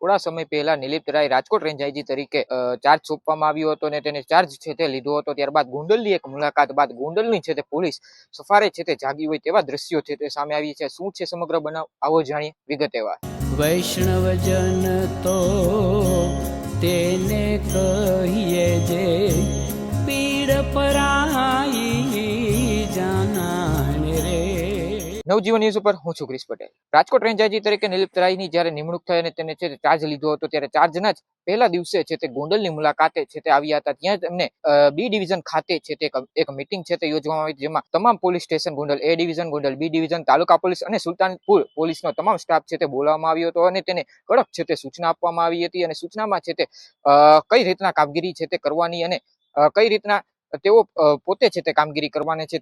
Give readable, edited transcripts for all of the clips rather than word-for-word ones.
થોડા સમય પહેલા નિલીપ રાય રાજકોટ રેન્જ આઈજી તરીકે ચાર્જ સોંપવામાં આવ્યો હતો અને તેને ચાર્જ છે તે લીધો હતો। ત્યારબાદ ગોંડલની એક મુલાકાત બાદ ગોંડલની છે તે પોલીસ સફારે છે તે જાગી હોય તેવા દ્રશ્યો છે તે સામે આવી છે। શું છે સમગ્ર બનાવ, આવો જાણીએ વિગતેવાર। વૈષ્ણવજન તો તેને કહીએ જે પીડ પરાઈ જાનાને રે। નવજીવન ન્યૂઝ ઉપર હું છું ક્રિસ પટેલ। રાજકોટ રેન્જ આઈજી તરીકે નિલીપ રાયની જ્યારે નિમણૂક થઈ અને તેને છે ચાર્જ લીધો હતો ત્યારે ચાર્જના જ પહેલા દિવસે છે તે ગોંડલની મુલાકાતે છે તે આવ્યા હતા। ત્યાં તેમને બી ડિવિઝન ખાતે છે તે એક મીટિંગ છે તે યોજવામાં આવી જેમાં તમામ police station Gondal A division, Gondal B division, તાલુકા પોલીસ અને સુલતાનપુર પોલીસનો તમામ સ્ટાફ છે તે બોલાવવામાં આવ્યો હતો અને તેને કડક છે તે સૂચના આપવામાં આવી હતી અને સૂચનામાં છે તે કઈ રીતના કામગીરી છે તે કરવાની અને કઈ રીતના તેઓ પોતે છે તે કામગીરી કરવાની છે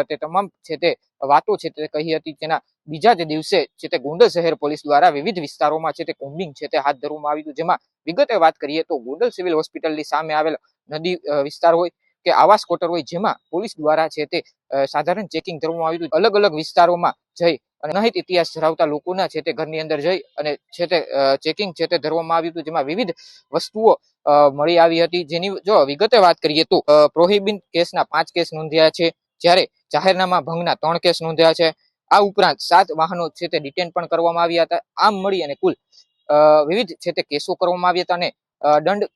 તે તમામ છે તે વાતો છે તે કહી હતી। તેના બીજા જ દિવસે છે તે ગોંડલ શહેર પોલીસ દ્વારા વિવિધ વિસ્તારોમાં છે તે કોમ્બિંગ છે તે હાથ ધરવામાં આવ્યું હતું। જેમાં વિગતે વાત કરીએ તો ગોંડલ સિવિલ હોસ્પિટલની સામે આવેલ નદી વિસ્તાર હોય કે આવાસ ક્વાર્ટર હોય જેમાં પોલીસ દ્વારા છે તે સાધારણ ચેકિંગ કરવામાં આવ્યું હતું। અલગ અલગ વિસ્તારોમાં જઈ અને નહિત ઇતિહાસ ધરાવતા લોકોના છે તે ઘરની અંદર જઈ અને છે તે ચેકિંગ છે તે ધરવામાં આવ્યું હતું। જેમાં વિવિધ વસ્તુઓ મળી આવી હતી। જેની જો વિગતે વાત કરીએ તો પ્રોહિબિટ કેસના 5 કેસ નોંધ્યા છે, જ્યારે જાહેરનામા ભંગના 3 કેસ નોંધ્યા છે। આ ઉપરાંત 7 વાહનો છે તે ડિટેન પણ કરવામાં આવ્યા હતા। આમ મળી અને કુલ વિવિધ છે તે કેસો કરવામાં આવ્યા હતા અને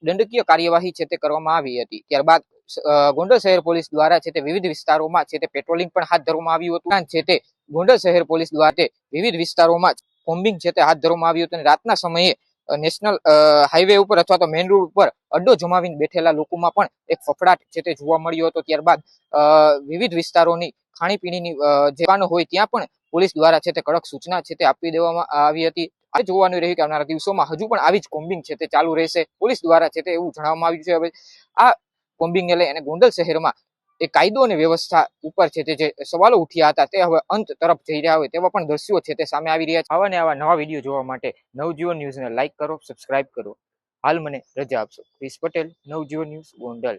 દંડકીય કાર્યવાહી છે તે કરવામાં આવી હતી। ત્યારબાદ ગોંડલ શહેર પોલીસ દ્વારા છે તે વિવિધ વિસ્તારોમાં છે તે પેટ્રોલિંગ પણ હાથ ધરવામાં આવ્યું હતું। છે તે ગોંડલ શહેર પોલીસ દ્વારા વિવિધ વિસ્તારોમાં કોમ્બિંગ છે તે હાથ ધરવામાં આવ્યું હતું અને રાતના સમયે નેશનલ હાઈવે ઉપર અથવા તો મેઇન રોડ ઉપર અડ્ડો જમાવીને બેઠેલા લોકોમાં પણ એક ફફડાટ છે તે જોવા મળ્યો હતો। ત્યારબાદ વિવિધ વિસ્તારોની ખાણીપીણીની જે દુકાનો હોય ત્યાં પણ પોલીસ દ્વારા છે તે કડક સૂચના છે તે આપી દેવામાં આવી હતી। આ જોવાનું રહ્યું કે આવનારા દિવસોમાં હજુ પણ આવી જ કોમ્બિંગ છે તે ચાલુ રહેશે। પોલીસ દ્વારા છે તે એવું જણાવવામાં આવ્યું છે હવે આ કોમ્બિંગને લઈ અને ગોંડલ શહેરમાં એ કાયદો અને વ્યવસ્થા ઉપર છે તે જે સવાલો ઉઠ્યા હતા તે હવે અંત તરફ જઈ રહ્યા હોય તેવા પણ દ્રશ્યો છે તે સામે આવી રહ્યા છે। આવા ને આવા નવા વિડીયો જોવા માટે નવજીવન ન્યૂઝને લાઈક કરો, સબસ્ક્રાઇબ કરો। હાલ મને રજા આપશો। ક્રિસ પટેલ, નવજીવન ન્યૂઝ, ગોંડલ।